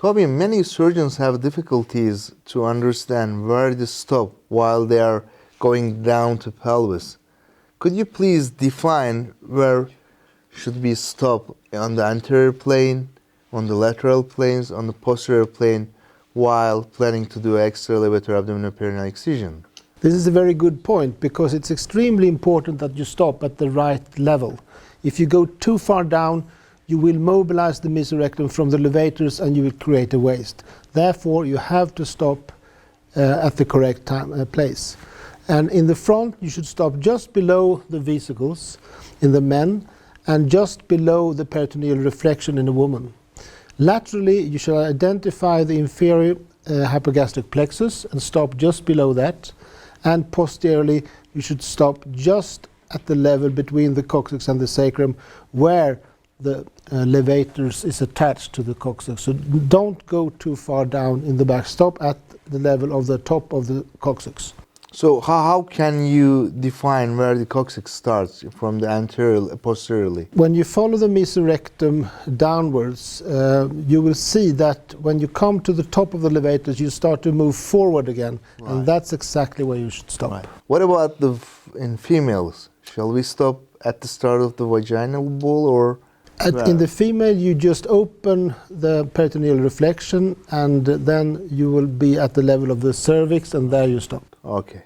Toby, many surgeons have difficulties to understand where to stop while they are going down to pelvis. Could you please define where should we stop on the anterior plane, on the lateral planes, on the posterior plane while planning to do extra-levator abdominoperineal excision? This is a very good point because it's extremely important that you stop at the right level. If you go too far down, you will mobilize the mesorectum from the levators and you will create a waist. Therefore, you have to stop at the correct place. And in the front, you should stop just below the vesicles in the men and just below the peritoneal reflection in a woman. Laterally, you should identify the inferior hypogastric plexus and stop just below that. And posteriorly, you should stop just at the level between the coccyx and the sacrum where the levators is attached to the coccyx. So don't go too far down in the back. Stop at the level of the top of the coccyx. So how can you define where the coccyx starts from the anterior, posteriorly? When you follow the mesorectum downwards, you will see that when you come to the top of the levators, you start to move forward again. Right. And that's exactly where you should stop. Right. What about in females? Shall we stop at the start of the vaginal wall or? In the female, you just open the peritoneal reflection and then you will be at the level of the cervix and there you stop. Okay.